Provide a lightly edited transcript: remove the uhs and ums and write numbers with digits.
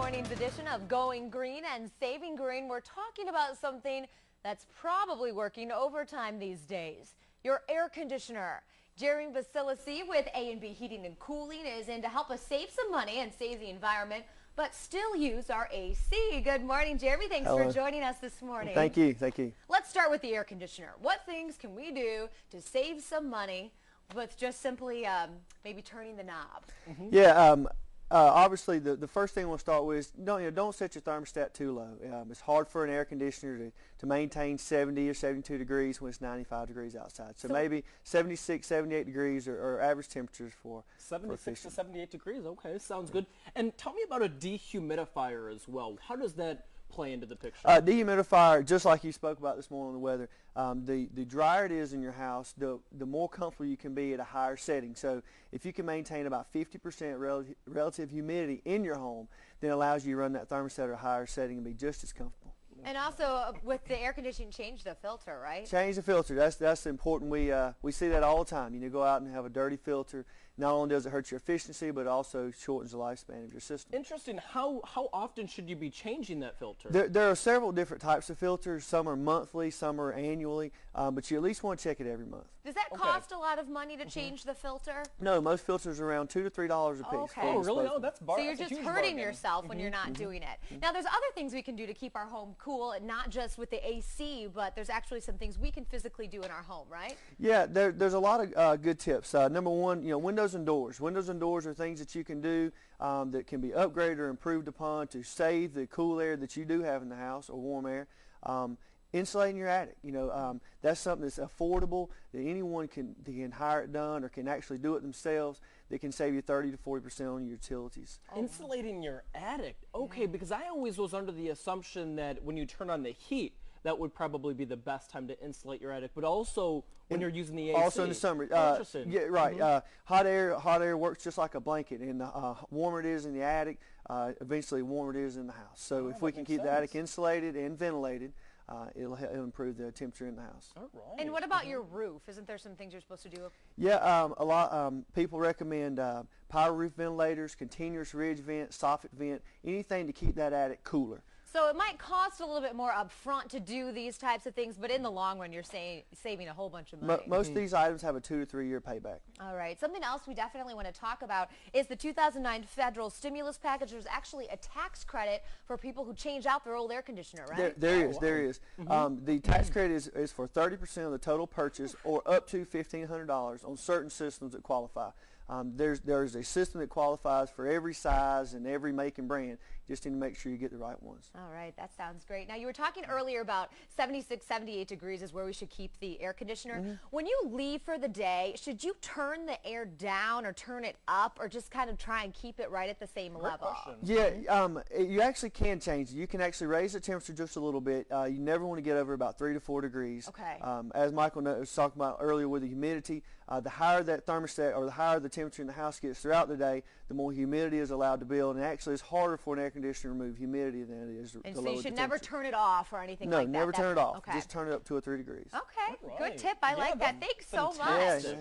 morning's edition of Going Green and Saving Green. We're talking about something that's probably working overtime these days. Your air conditioner. Coreen Savitski with A&B Heating and Cooling is in to help us save some money and save the environment, but still use our AC. Good morning, Jeremy. Thanks for joining us this morning. Thank you. Thank you. Let's start with the air conditioner. What things can we do to save some money with just simply maybe turning the knob? Yeah. Obviously, the first thing we'll start with is don't set your thermostat too low. It's hard for an air conditioner to maintain 70 or 72 degrees when it's 95 degrees outside. So maybe 76, 78 degrees are average temperatures for 76 to 78 degrees. Okay, sounds good. And tell me about a dehumidifier as well. How does that play into the picture? Dehumidifier, just like you spoke about this morning on the weather, the drier it is in your house, the more comfortable you can be at a higher setting. So if you can maintain about 50% relative humidity in your home, then it allows you to run that thermostat at a higher setting and be just as comfortable. And also with the air conditioning, change the filter, right? Change the filter. That's important. We see that all the time. Go out and have a dirty filter. Not only does it hurt your efficiency, but it also shortens the lifespan of your system. Interesting. How often should you be changing that filter? There are several different types of filters. Some are monthly, some are annually, but you at least want to check it every month. Does that cost a lot of money to change the filter? No, most filters are around $2 to $3 a piece. Okay. Oh, really? No, that's so you're just hurting yourself when you're not doing it. Now, there's other things we can do to keep our home cool, and not just with the AC, but there's actually some things we can physically do in our home, right? Yeah, there's a lot of good tips. Number one, windows and doors. Windows and doors are things that you can do that can be upgraded or improved upon to save the cool air that you do have in the house, or warm air. Insulating your attic, that's something that's affordable, that anyone can hire it done or can actually do it themselves, that can save you 30 to 40% on your utilities. Insulating your attic. Okay, because I always was under the assumption that when you turn on the heat, that would probably be the best time to insulate your attic, but also when you're using the AC. Also in the summer. Interesting. Yeah, right. Hot air works just like a blanket, and the warmer it is in the attic, eventually warmer it is in the house. So if we can keep the attic insulated and ventilated, it'll improve the temperature in the house. All right. And what about your roof? Isn't there some things you're supposed to do? Yeah, a lot. People recommend power roof ventilators, continuous ridge vent, soffit vent, anything to keep that attic cooler. So it might cost a little bit more up front to do these types of things, but in the long run, you're saving a whole bunch of money. Most of these items have a 2 to 3 year payback. All right. Something else we definitely want to talk about is the 2009 federal stimulus package. There's actually a tax credit for people who change out their old air conditioner, right? There is. The tax credit is for 30% of the total purchase, or up to $1,500 on certain systems that qualify. There's a system that qualifies for every size and every make and brand. You just need to make sure you get the right ones. All right, that sounds great. Now, you were talking earlier about 76, 78 degrees is where we should keep the air conditioner. When you leave for the day, should you turn the air down or turn it up, or just kind of try and keep it right at the same level? Yeah, you actually can change it. You can actually raise the temperature just a little bit. You never want to get over about 3 to 4 degrees. Okay. As Michael was talking about earlier with the humidity, the higher that thermostat, or the higher the temperature in the house gets throughout the day, the more humidity is allowed to build, and actually it's harder for an air conditioner to remove humidity than it is to lower the temperature. And so you should never turn it off or anything like that? No, never turn it off. Okay. Just turn it up 2 or 3 degrees. Okay, good tip. I like that. Thanks so much. Yeah,